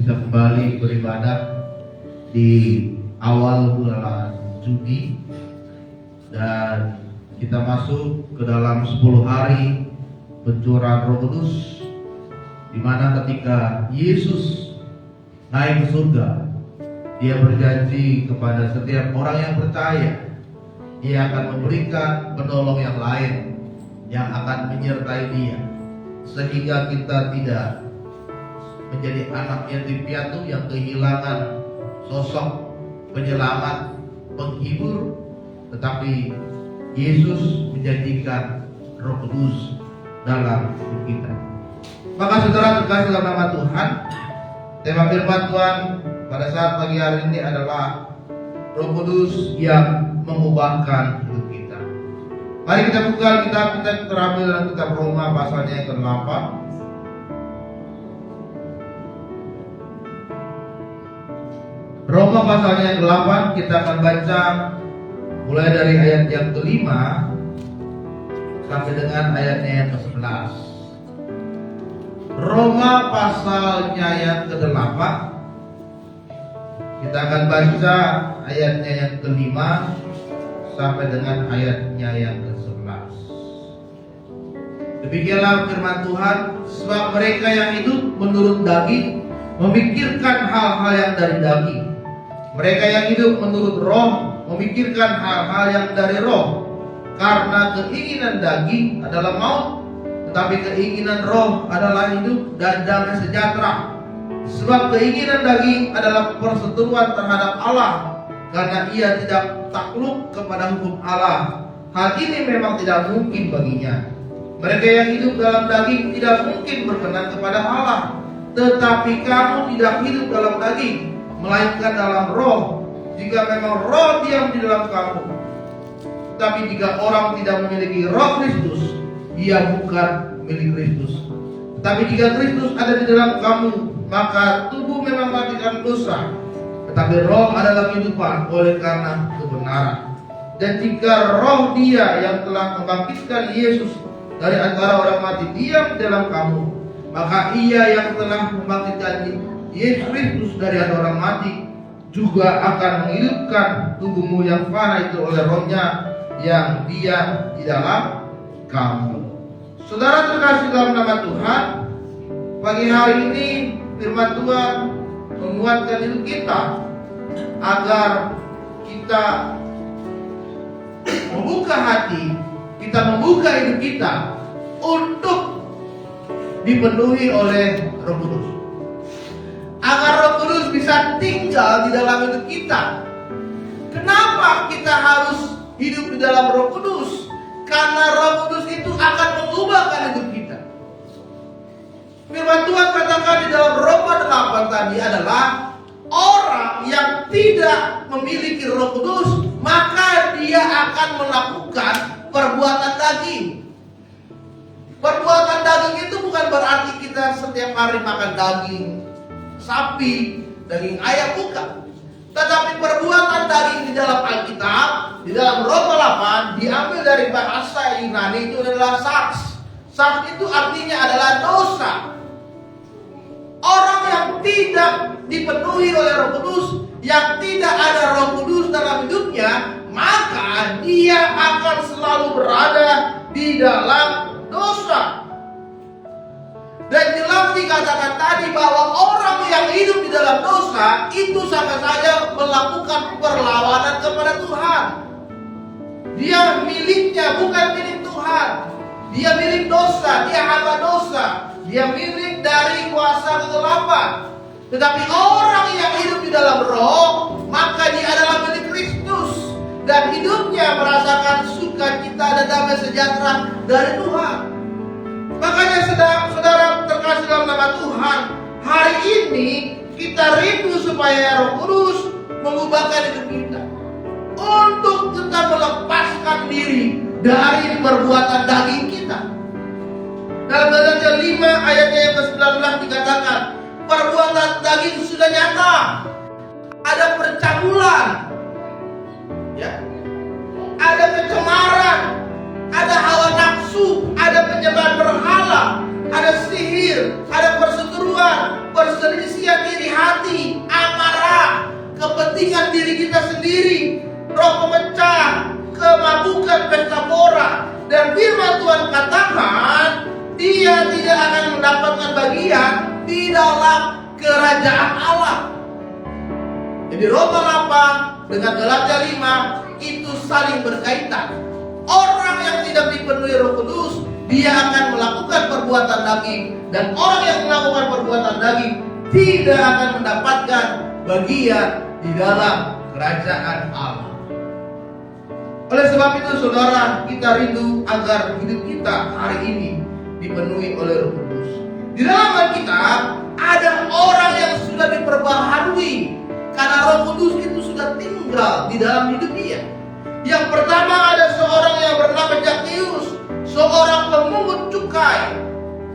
bisa kembali beribadah di awal bulan Juni, dan kita masuk ke dalam 10 hari pencurahan Roh Kudus, di mana ketika Yesus naik ke surga, Dia berjanji kepada setiap orang yang percaya, Dia akan memberikan penolong yang lain yang akan menyertai Dia, sehingga kita tidak menjadi anak yatim piatu yang kehilangan sosok penyelamat, penghibur, tetapi Yesus menjanjikan Roh Kudus dalam hidup kita. Maka saudara terkasih dalam nama Tuhan, tema firman Tuhan pada saat pagi hari ini adalah Roh Kudus yang mengubahkan hidup kita. Mari kita buka kita terambil dalam kitab Roma pasalnya yang ke-8. Roma pasalnya yang ke-8, kita akan baca mulai dari ayat yang ke-5 sampai dengan ayatnya yang ke-11. Roma pasalnya yang ke-8, kita akan baca ayatnya yang ke-5 sampai dengan ayatnya yang ke-11. Demikianlah firman Tuhan, sebab mereka yang hidup menurut daging memikirkan hal-hal yang dari daging. Mereka yang hidup menurut roh memikirkan hal-hal yang dari roh. Karena keinginan daging adalah maut, tetapi keinginan roh adalah hidup dan damai sejahtera. Sebab keinginan daging adalah perseteruan terhadap Allah, karena ia tidak takluk kepada hukum Allah. Hal ini memang tidak mungkin baginya. Mereka yang hidup dalam daging tidak mungkin berkenan kepada Allah. Tetapi kamu tidak hidup dalam daging, melainkan dalam roh, jika memang roh diam di dalam kamu. Tetapi jika orang tidak memiliki roh Kristus, ia bukan milik Kristus. Tetapi jika Kristus ada di dalam kamu, maka tubuh memang mati karena dosa, tetapi roh adalah kehidupan oleh karena kebenaran. Dan jika roh Dia yang telah membangkitkan Yesus dari antara orang mati diam di dalam kamu, maka Ia yang telah membangkitkan Yesus Kristus dari antara orang mati juga akan menghidupkan tubuhmu yang fana itu oleh rohnya yang diam di dalam kamu. Saudara terkasih dalam nama Tuhan, pagi hari ini firman Tuhan menguatkan hidup kita agar kita membuka hati, kita membuka hidup kita untuk dipenuhi oleh Roh Kudus. Agar Roh Kudus bisa tinggal di dalam hidup kita. Kenapa kita harus hidup di dalam Roh Kudus? Karena Roh Kudus itu akan mengubahkan hidup kita. Firman Tuhan katakan di dalam Roma 8 tadi adalah orang yang tidak memiliki Roh Kudus, maka dia akan melakukan perbuatan daging. Perbuatan daging itu bukan berarti kita setiap hari makan daging sapi, daging ayam, bukan. Tetapi perbuatan daging di dalam Alkitab, di dalam Roma 8 diambil dari bahasa Yunani itu adalah sarx. Sarx itu artinya adalah dosa. Orang yang tidak dipenuhi oleh Roh Kudus, yang tidak ada Roh Kudus dalam hidupnya, maka dia akan selalu berada di dalam dosa. Dan jelas dikatakan tadi bahwa orang yang hidup di dalam dosa itu sama saja melakukan perlawanan kepada Tuhan. Dia miliknya, bukan milik Tuhan. Dia milik dosa, dia hamba dosa. Dia milik dari kuasa kegelapan. Tetapi orang yang hidup di dalam roh, maka dia adalah milik Kristus. Dan hidupnya merasakan sukacita dan damai sejahtera dari Tuhan. Makanya saudara terkasih dalam nama Tuhan, hari ini kita rindu supaya Roh Kudus mengubahkan hidup kita, untuk tetap melepaskan diri dari perbuatan daging kita. Dalam Galatia 5 ayatnya yang ke-19 dikatakan, perbuatan daging sudah nyata. Ada percabulan, ya, ada kecemaran, ada hawa nafsu, ada penyembahan berhala, ada sihir, ada perseteruan, perselisihan iri kepentingan diri kita sendiri. Roh pemecah, kemabukan, pesta pora. Dan firman Tuhan katakan, dia tidak akan mendapatkan bagian di dalam kerajaan Allah. Jadi Roma 8 dengan Galatia 5 itu saling berkaitan. Orang yang tidak dipenuhi Roh Kudus, dia akan melakukan perbuatan daging. Dan orang yang melakukan perbuatan daging tidak akan mendapatkan bagian di dalam kerajaan Allah. Oleh sebab itu saudara, kita rindu agar hidup kita hari ini dipenuhi oleh Roh Kudus. Di dalam Alkitab ada orang yang sudah diperbaharui karena Roh Kudus itu sudah tinggal di dalam hidup dia. Yang pertama ada seorang yang bernama Zakheus, seorang pemungut cukai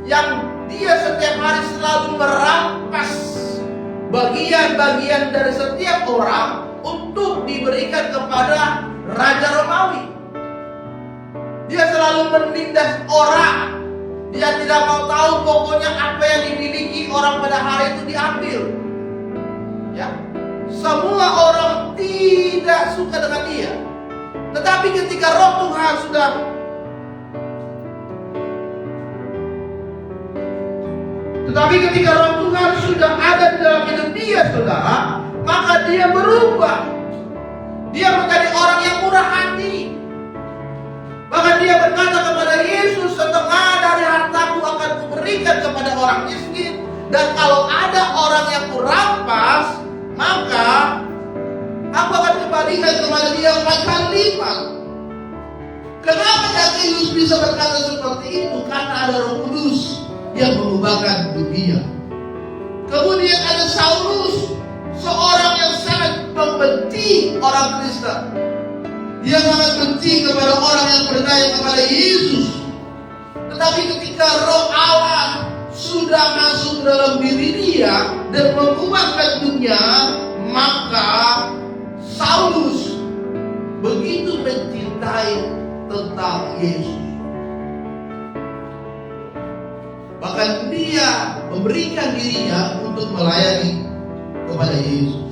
yang dia setiap hari selalu merampas bagian-bagian dari setiap orang untuk diberikan kepada Raja Romawi. Dia selalu menindas orang. Dia tidak mau tahu, pokoknya apa yang dimiliki orang pada hari itu diambil. Ya, semua orang tidak suka dengan dia. Tetapi ketika Roh Tuhan sudah ada di dalam hidup dia, saudara, maka dia berubah. Dia menjadi orang yang murah hati. Bahkan dia berkata kepada Yesus, setengah dari hartaku akan kuberikan kepada orang miskin. Dan kalau ada orang yang kurampas, maka aku akan kembalikan kepada dia 4 kali lipat. Kenapa Zakheus bisa berkata seperti itu? Karena ada Roh Kudus yang mengubahkan hidup dia. Kemudian ada Saulus, seorang yang sangat membenci orang Kristen. Dia sangat benci kepada orang yang percaya kepada Yesus. Tetapi ketika Roh Allah sudah masuk dalam diri dia dan mengubahkan hidupnya, maka Saulus begitu mencintai tentang Yesus. Bahkan dia memberikan dirinya untuk melayani kepada Yesus.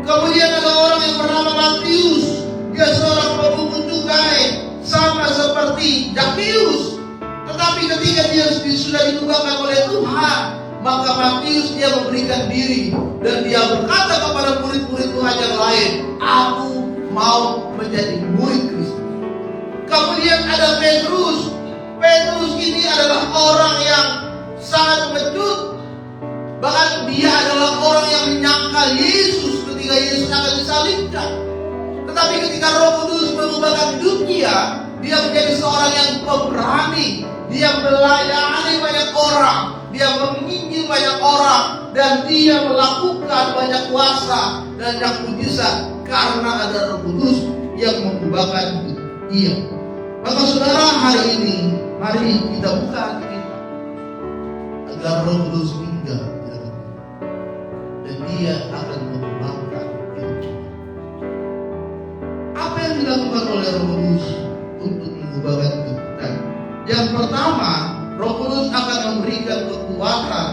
Kemudian ada orang yang bernama Matius. Dia seorang pemungut cukai, sama seperti Zakheus. Tetapi ketika dia sudah diubahkan oleh Tuhan, maka Matius dia memberikan diri dan dia berkata kepada murid-murid Tuhan yang lain, aku mau menjadi murid Kristus. Kemudian ada Petrus. Petrus ini adalah orang yang sangat pengecut. Bahkan dia adalah orang yang menyangkal Yesus ketika Yesus akan disalibkan. Tetapi ketika Roh Kudus mengubahkan hidupnya, dia menjadi seorang yang pemberani. Dia melayani banyak orang, dia menginjil banyak orang, dan dia melakukan banyak kuasa dan yang mujizat karena ada Roh Kudus yang mengubahkan hidup dia. Maka saudara, hari ini mari kita buka hati kita agar Roh Kudus tinggal di dalam kita, dan dia akan mengubahkan hidup kita. Apa yang dilakukan oleh Roh Kudus untuk mengubahkan hidup kita? Yang pertama, Roh Kudus akan memberikan kekuatan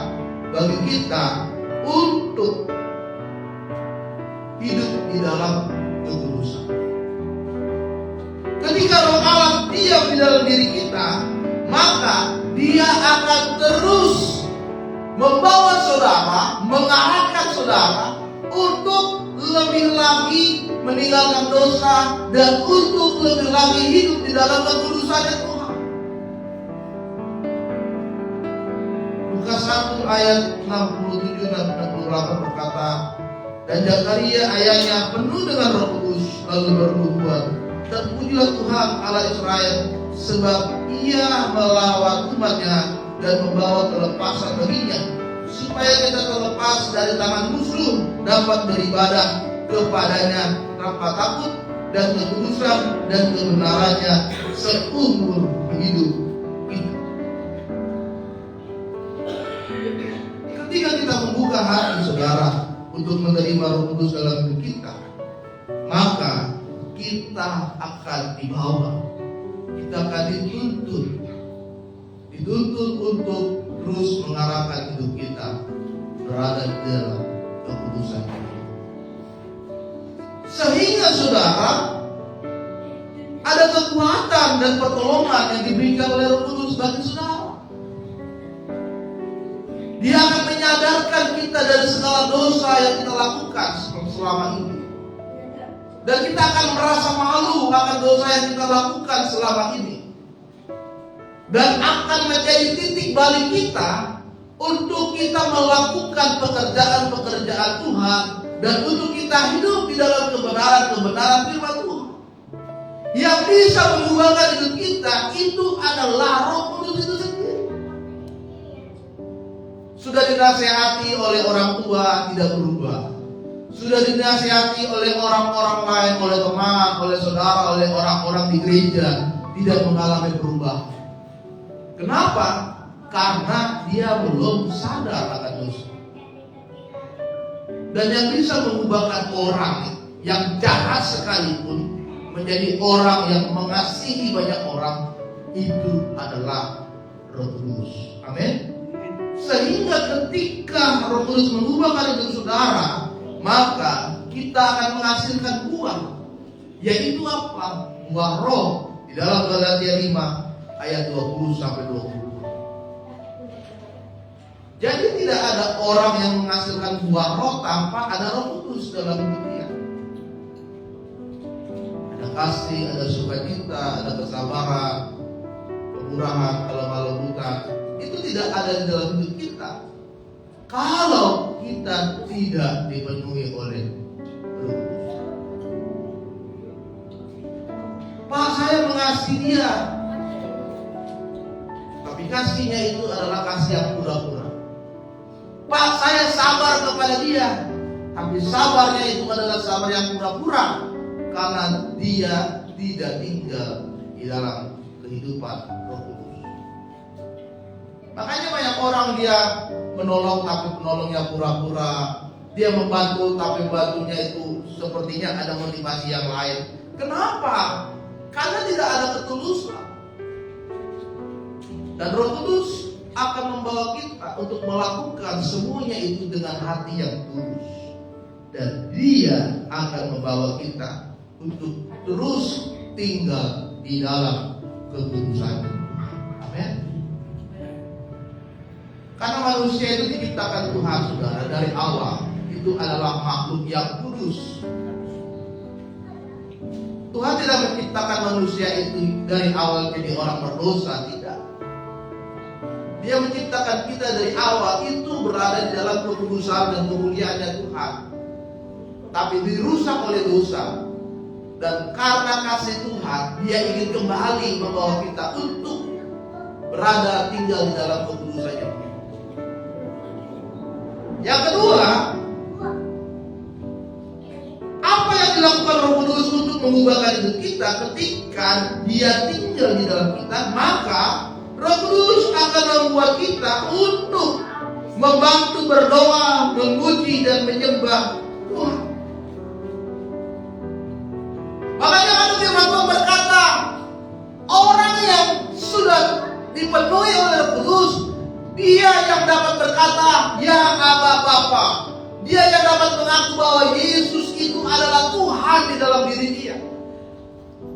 bagi kita untuk hidup di dalam kekudusan. Ketika Roh Allah diam di dalam diri kita, maka dia akan terus membawa saudara, mengarahkan saudara untuk lebih lagi meninggalkan dosa dan untuk lebih lagi hidup di dalam kekudusan Tuhan. Lukas 1 ayat 67 dan 68 berkata, dan Zakaria ayahnya penuh dengan Roh Kudus lalu bernubuat, terpujilah Tuhan Allah Israel, sebab ia melawat umatnya dan membawa kelepasan baginya, supaya kita terlepas dari tangan musuh, dapat beribadah kepadanya tanpa takut, dan kekudusan dan kebenarannya seumur hidup kita. Ketika kita membuka hati saudara untuk menerima Roh Kudus dalam hidup kita, maka kita akan dibawa, kita akan dituntut untuk terus mengarahkan hidup kita berada di dalam kekudusan. Sehingga saudara, ada kekuatan dan pertolongan yang diberikan oleh Roh Kudus bagi saudara. Dia akan menyadarkan kita dari segala dosa yang kita lakukan selama ini. Dan kita akan merasa malu akan dosa yang kita lakukan selama ini. Dan akan menjadi titik balik kita untuk kita melakukan pekerjaan-pekerjaan Tuhan. Dan untuk kita hidup di dalam kebenaran-kebenaran firman Tuhan. Yang bisa mengubahkan hidup kita itu adalah Roh Kudus itu sendiri. Sudah dinasihati oleh orang tua tidak berubah. Sudah dinasihati oleh orang-orang lain, oleh teman, oleh saudara, oleh orang-orang di gereja, tidak mengalami perubahan. Kenapa? Karena dia belum sadar akan dosa. Dan yang bisa mengubahkan orang yang jahat sekalipun menjadi orang yang mengasihi banyak orang, itu adalah Roh Kudus. Amin. Sehingga ketika Roh Kudus mengubahkan hidup saudara, maka kita akan menghasilkan buah. Yaitu apa? Buah roh. Di dalam Galatia 5 ayat 20 sampai 22. Jadi tidak ada orang yang menghasilkan buah roh tanpa ada Roh Kudus dalam hidup dia. Ada kasih, ada sukacita, ada kesabaran, kemurahan, kelemah lembutan. Itu tidak ada di dalam hidup kita kalau kita tidak dipenuhi oleh Roh Kudus. Pak, saya mengasihi dia, tapi kasihnya itu adalah kasih yang pura-pura. Pak, saya sabar kepada dia, tapi sabarnya itu adalah sabar yang pura-pura, karena dia tidak tinggal di dalam kehidupan Roh Kudus. Makanya banyak orang dia menolong tapi penolongnya pura-pura. Dia membantu tapi bantunya itu sepertinya ada motivasi yang lain. Kenapa? Karena tidak ada ketulusan. Dan Roh Kudus akan membawa kita untuk melakukan semuanya itu dengan hati yang tulus. Dan dia akan membawa kita untuk terus tinggal di dalam kekudusan. Amin. Karena manusia itu diciptakan Tuhan, saudara, dari awal itu adalah makhluk yang kudus. Tuhan tidak menciptakan manusia itu dari awal jadi orang berdosa, tidak. Dia menciptakan kita dari awal itu berada di dalam kekudusan dan kemuliaannya Tuhan. Tapi dirusak oleh dosa. Dan karena kasih Tuhan, dia ingin kembali membawa kita untuk berada tinggal di dalam kekudusannya. Yang kedua, apa yang dilakukan Roh Kudus untuk mengubahkan hidup kita ketika dia tinggal di dalam kita, maka Roh Kudus akan membuat kita untuk membantu berdoa, memuji dan menyembah Tuhan. Makanya kan firman Tuhan berkata, orang yang sudah dipenuhi oleh Roh Kudus, dia yang dapat berkata, ya Aba Bapa. Dia yang dapat mengaku bahwa Yesus itu adalah Tuhan di dalam diri dia.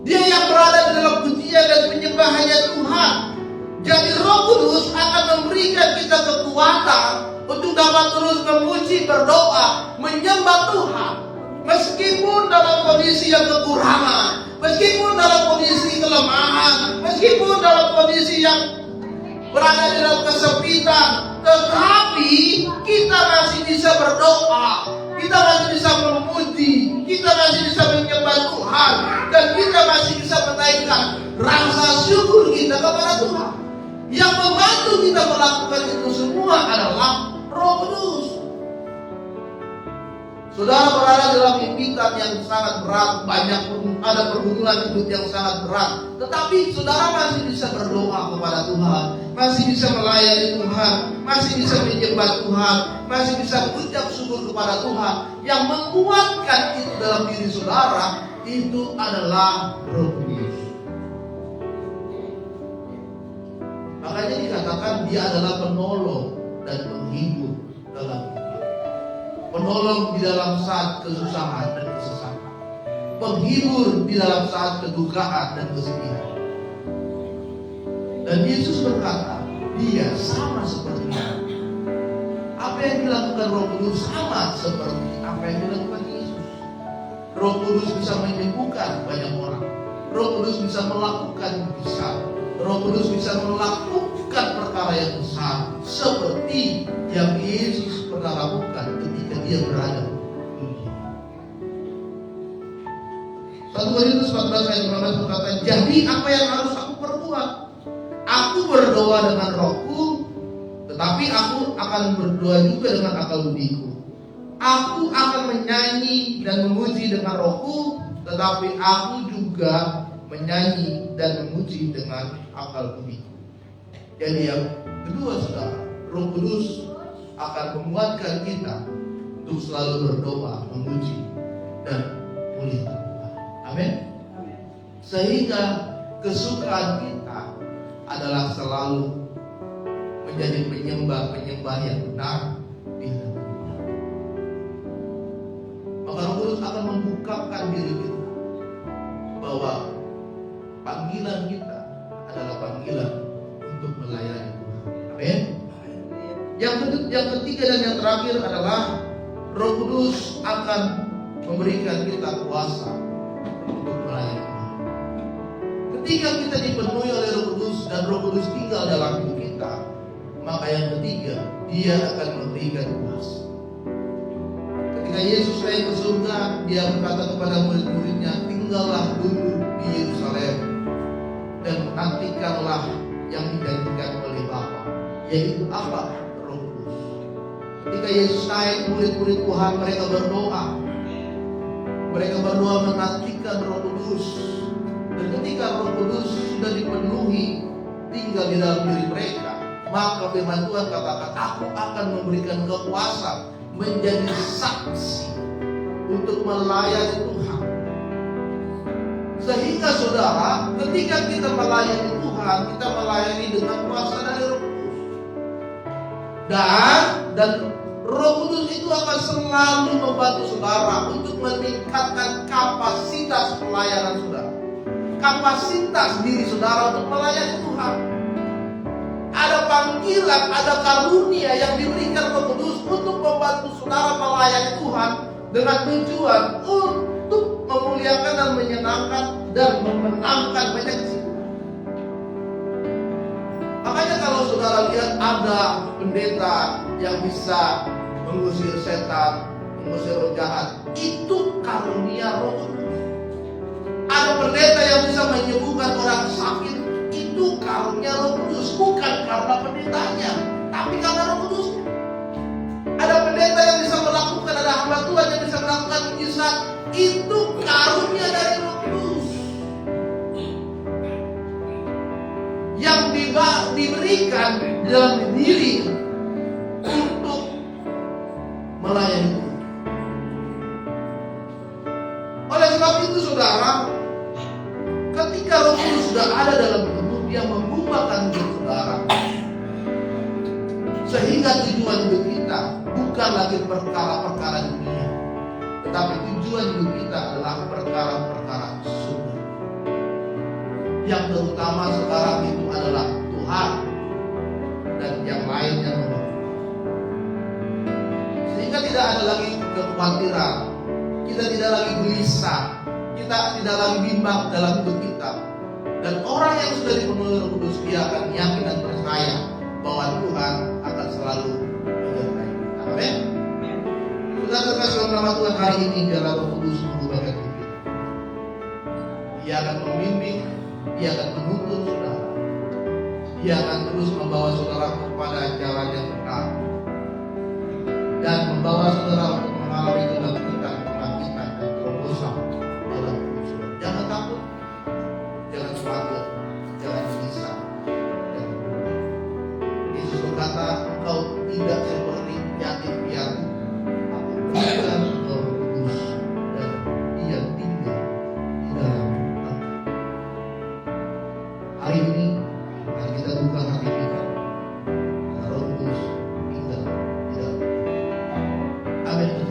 Dia yang berada di dalam pujian dan penyembahannya Tuhan. Jadi Roh Kudus akan memberikan kita kekuatan untuk dapat terus memuji, berdoa, menyembah Tuhan. Meskipun dalam kondisi yang kekurangan, meskipun dalam kondisi kelemahan, meskipun dalam kondisi yang berada di dalam kesempitan, tetapi kita masih bisa berdoa, kita masih bisa memuji, kita masih bisa menyembah Tuhan, dan kita masih bisa menaikkan rasa syukur kita kepada Tuhan. Yang membantu kita melakukan itu semua adalah Roh Kudus. Saudara berada dalam impitan yang sangat berat, ada pergumulan hidup yang sangat berat, tetapi saudara masih bisa berdoa kepada Tuhan, masih bisa melayani Tuhan, masih bisa menyembah Tuhan, masih bisa mengucap syukur kepada Tuhan. Yang menguatkan itu dalam diri saudara itu adalah Roh Kudus. Makanya dikatakan dia adalah penolong dan penghibur dalam hidup. Penolong di dalam saat kesusahan dan kesesakan. penghibur di dalam saat kedukaan dan kesedihan. Dan Yesus berkata, dia sama seperti itu. Apa yang dilakukan Roh Kudus sama seperti apa yang dilakukan Yesus. Roh Kudus bisa menyembuhkan banyak orang. Roh Kudus bisa melakukan besar. Roh Kudus bisa melakukan perkara yang besar seperti yang Yesus pernah lakukan ketika dia berada di dunia. 1 Korintus 14 ayat 15 berkata, jadi apa yang harus aku perbuat? Aku berdoa dengan rohku, tetapi aku akan berdoa juga dengan akal budiku. Aku akan menyanyi dan memuji dengan rohku, tetapi aku juga menyanyi dan memuji dengan akal budiku. Jadi yang kedua, saudara, Roh Kudus akan menguatkan kita untuk selalu berdoa, memuji dan memuliakan Tuhan. Amin. Sehingga kesukaan kita adalah selalu menjadi penyembah yang benar di hadapan Tuhan. Maka Roh Kudus akan membukakan diri kita bahwa panggilan kita adalah panggilan untuk melayani Tuhan. Amin. Yang ketiga dan yang terakhir adalah Roh Kudus akan memberikan kita kuasa untuk melayani Tuhan. Ketika kita dipenuhi oleh Roh Kudus dan Roh Kudus tinggal dalam hidup kita, maka yang ketiga, dia akan memberikan kuasa. Ketika Yesus naik ke surga, dia berkata kepada murid-muridnya, tinggallah dulu di Yerusalem dan nantikanlah yang dijanjikan oleh Bapa, yaitu apa? Roh Kudus. Ketika Yesus naik, murid-murid Tuhan mereka berdoa. Mereka berdoa menantikan Roh Kudus. Dan ketika Roh Kudus sudah dipenuhi, tinggal di dalam diri mereka, maka firman Tuhan katakan, aku akan memberikan kekuasaan menjadi saksi untuk melayani Tuhan. Sehingga saudara, ketika kita melayani Tuhan, kita melayani dengan kuasa dari Roh Kudus. Dan Roh Kudus itu akan selalu membantu saudara untuk meningkatkan kapasitas pelayanan saudara, kapasitas diri saudara untuk melayani Tuhan. Ada panggilan, ada karunia yang diberikan Roh Kudus untuk membantu saudara melayani Tuhan dengan tujuan untuk memuliakan dan menyenangkan dan memenangkan banyak jiwa. Makanya kalau saudara lihat ada pendeta yang bisa mengusir setan, mengusir roh jahat, itu karunia Roh Kudus. Ada pendeta yang bisa menyembuhkan orang sakit, itu karunia Roh Kudus, bukan karena pendetanya, tapi karena Roh Kudusnya. Ada pendeta yang bisa melakukan, ada hamba Tuhan yang bisa melakukan mujizat, itu karunia dari Roh Kudus yang diberikan dalam diri untuk melayani Tuhan. Oleh sebab itu saudara, ketika Roh Kudus sudah ada dalam hidup, dia mengubahkan hidup saudara, sehingga tujuan hidup kita bukan lagi perkara-perkara dunia, tetapi tujuan hidup kita adalah perkara-perkara surga. Yang terutama sekarang itu adalah Tuhan dan yang lainnya menolong. Sehingga tidak ada lagi kekhawatiran, kita tidak lagi gelisah, kita tidak lagi bimbang dalam hidup kita. Dan orang yang sudah dipenuhi Roh Kudus, dia akan yakin dan percaya bahwa Tuhan akan selalu menyertai kita. Amin. Sudah terkasih dalam nama Tuhan, hari ini biarlah Roh Kudus mengubahkan hidup kita. Dia akan membimbing, dia akan menuntun saudara, dia akan terus membawa saudara kepada jalan yang benar dan membawa saudara untuk mengalami kebangkitan dan terobosan dalam hidup saudara. Jangan takut, jangan khawatir, jangan gelisah. Yesus berkata, engkau tidak seperti yatim piatu. Aku berikan Roh Kudus dan dia tinggal di dalam hati. Hari ini mari kita buka hati kita, Roh Kudus tinggal di dalam. Amin.